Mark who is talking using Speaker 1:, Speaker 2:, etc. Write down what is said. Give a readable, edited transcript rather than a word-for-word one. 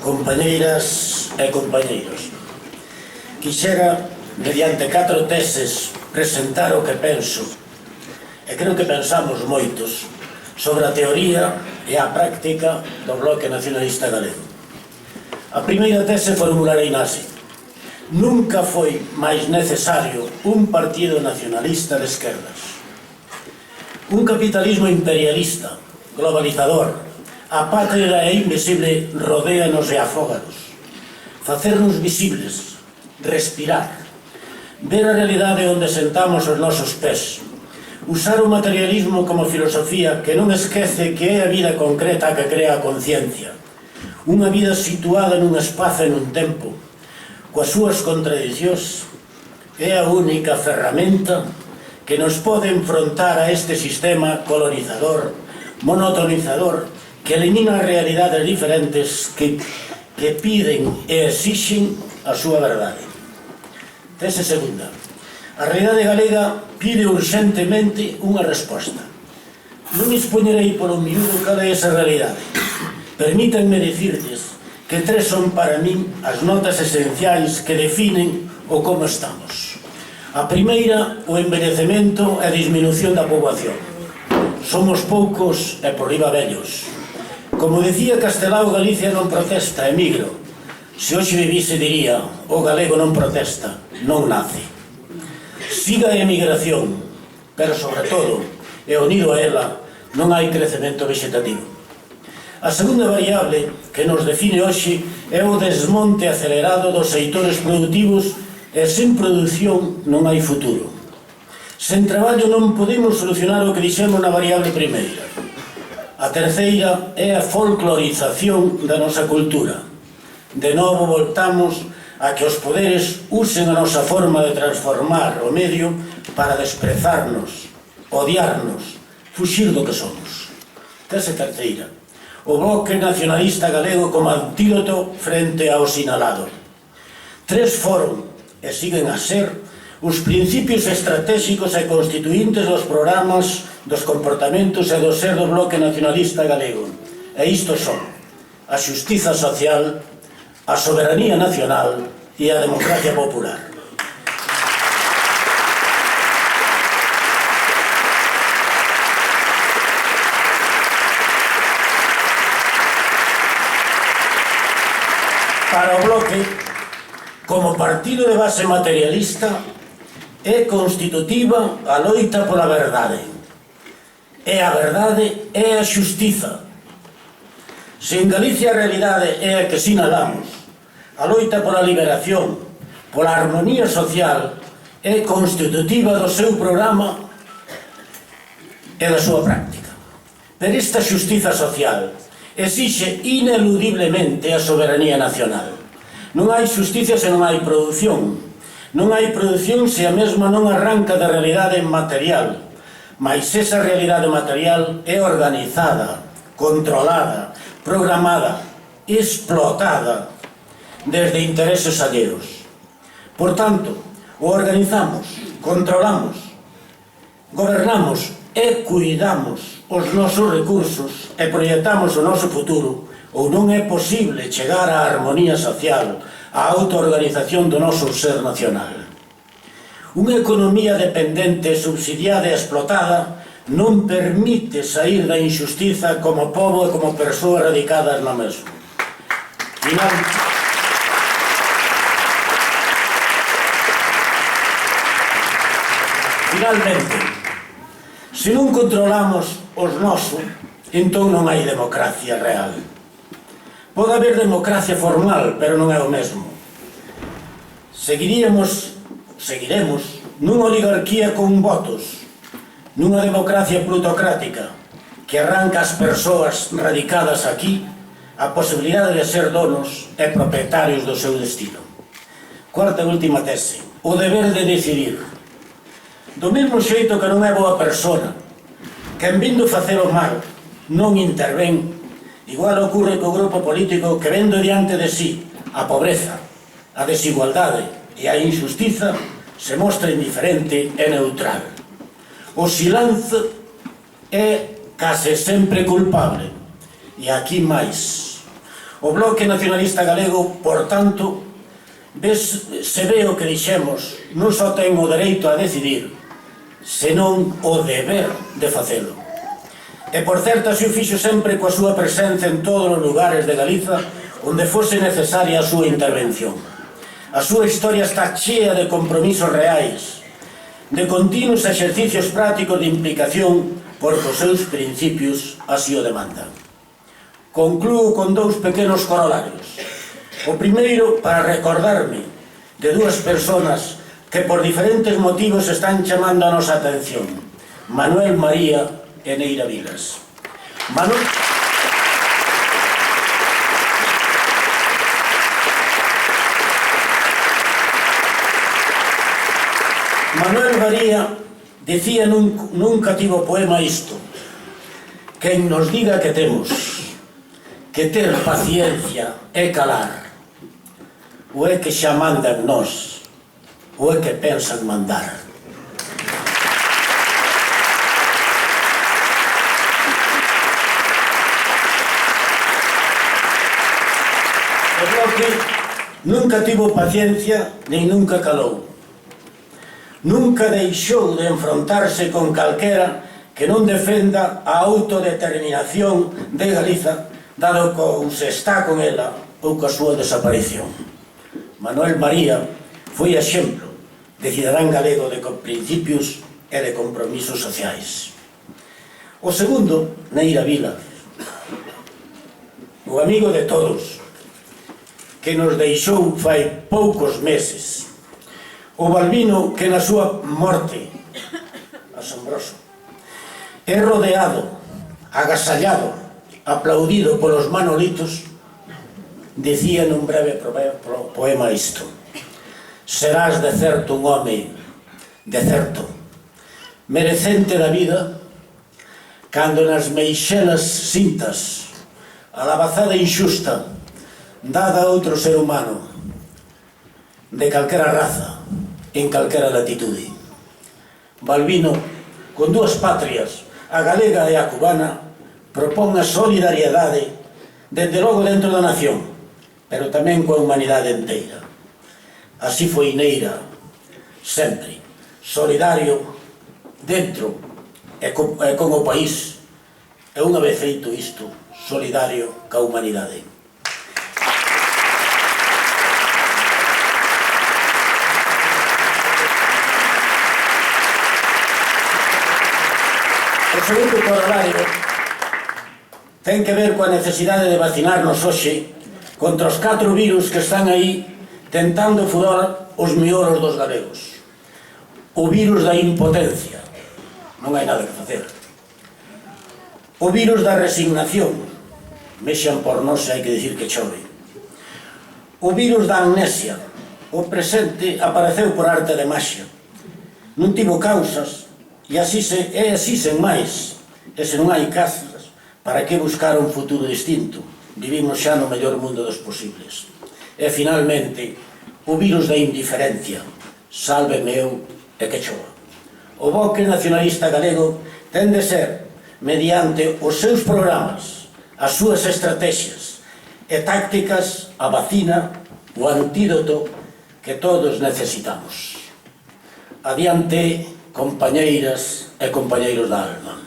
Speaker 1: compañeiras e compañeiros. Quixera, mediante 4 teses, presentar o que penso, e creo que pensamos moitos, sobre a teoría e a práctica do Bloque Nacionalista Galego. A primeira tese formularei así: nunca foi máis necesario un partido nacionalista de esquerdas. Un capitalismo imperialista, globalizador, apátrida e invisible rodéanos e afóganos. Facernos visibles, respirar, ver a realidade onde sentamos os nosos pés, usar o materialismo como filosofía que non esquece que é a vida concreta que crea a conciencia, unha vida situada nun espazo e nun tempo, coas súas contradicións, é a única ferramenta que nos pode enfrontar a este sistema colonizador, monotonizador, que elimina realidades diferentes que piden e exixen a súa verdade. Tese segunda. A realidade galega pide urxentemente unha resposta. Non expoñerei polo miúdo cal é esa realidade. Permítanme dicirles que 3 son para min as notas esenciais que definen o como estamos. A primeira, o envellecemento e a disminución da poboación. Somos poucos e por riba vellos. Como decía Castelao, Galicia non protesta, emigro. Se hoxe vivise diría, o galego non protesta, non nace. Siga a emigración, pero sobre todo, e unido a ela, non hai crecemento vegetativo. A segunda variable que nos define hoxe é o desmonte acelerado dos sectores productivos e sen produción non hai futuro. Sen traballo non podemos solucionar o que dixemos na variable primeira. A terceira é a folclorización da nosa cultura. De novo voltamos a que os poderes usen a nosa forma de transformar o medio para desprezarnos, odiarnos, fuxir do que somos. Tese terceira, o Bloque Nacionalista Galego como antídoto frente ao sinalado. 3 foron, e siguen a ser, os principios estratégicos e constituíntes dos programas, dos comportamentos e do ser do Bloque Nacionalista Galego. E isto son a xustiza social, a soberanía nacional e a democracia popular. Para o Bloque, como partido de base materialista, é constitutiva a loita pola verdade. E a verdade é a xustiza. Se en Galicia a realidade é a que sinalamos, a loita pola liberación, pola armonía social, é constitutiva do seu programa e da súa práctica. Pero esta xustiza social exixe ineludiblemente a soberanía nacional. Non hai xustiza se non hai produción. Non hai produción se a mesma non arranca da realidade material, mas esa realidade material é organizada, controlada, programada, explotada desde intereses alleos. Por tanto, o organizamos, controlamos, gobernamos e cuidamos os nosos recursos e proyectamos o noso futuro, ou non é posible chegar á armonía social, a autoorganización do noso ser nacional. Unha economía dependente, subsidiada e explotada non permite sair da injustiza como pobo e como persoas radicadas no mesmo. Finalmente, se non controlamos os nosos, entón non hai democracia real. Pode haber democracia formal, pero non é o mesmo. Seguiremos nunha oligarquía con votos, nunha democracia plutocrática que arranca as persoas radicadas aquí a posibilidade de ser donos e propietarios do seu destino. Cuarta e última tese, o deber de decidir. Do mesmo xeito que non é boa persona, quen vindo facer o mal non intervén, igual ocurre co grupo político que vendo diante de sí a pobreza, a desigualdade e a injustiza se mostra indiferente e neutral. O silencio é case sempre culpable. E aquí máis. O Bloque Nacionalista Galego, por tanto, se ve o que dixemos, non só ten o dereito a decidir, senón o deber de facelo. E por certo, así o fixo sempre coa súa presenza en todos os lugares de Galiza onde fose necesaria a súa intervención. A súa historia está chea de compromisos reais, de continuos exercicios prácticos de implicación porque os seus principios así o demandan. Conclúo con dous pequenos corolarios. O primeiro, para recordarme de dúas personas que por diferentes motivos están chamando a nosa atención: Manuel María e Neira Vilas. Manuel María dicía nun cativo poema isto: quen nos diga que temos que ter paciencia e calar, ou é que xa mandan nós, ou é que pensan mandar. O Bloque nunca tivo paciencia nin nunca calou. Nunca deixou de enfrontarse con calquera que non defenda a autodeterminación de Galiza, dado que se está con ela ou coa súa desaparición. Manuel María foi exemplo de cidadán galego de principios e de compromisos sociais. O segundo, Neira Vilas, o amigo de todos, que nos deixou fai poucos meses. O Balbino que na súa morte, asombroso, é rodeado, agasallado, aplaudido polos manolitos, dicía nun breve poema isto: serás de certo un home, de certo, merecente da vida, cando nas meixelas sintas a labazada inxusta dada a outro ser humano, de calquera raza, en calquera latitude. Balbino, con dúas patrias, a galega e a cubana, propón a solidariedade, desde logo dentro da nación, pero tamén coa humanidade inteira. Así foi Neira, sempre, solidario dentro e con o país, e unha vez feito isto, solidario ca humanidade. O segundo corolario ten que ver coa necesidade de vacinarnos hoxe contra os 4 virus que están aí tentando furar os miolos dos galegos. O virus da impotencia, non hai nada que facer. O virus da resignación, mexan por nós e hai que dicir que chove. O virus da amnesia, o presente apareceu por arte de maxia. Non tivo causas e así sen máis. E se non hai causas, para que buscar un futuro distinto? Vivimos xa no mellor mundo dos posibles. E finalmente, o virus da indiferencia, sálveme eu e que chova. O Bloque Nacionalista Galego ten de ser, mediante os seus programas, as súas estrategias e tácticas, a vacina, o antídoto que todos necesitamos. Adiante, compañeiras e compañeiros da alma.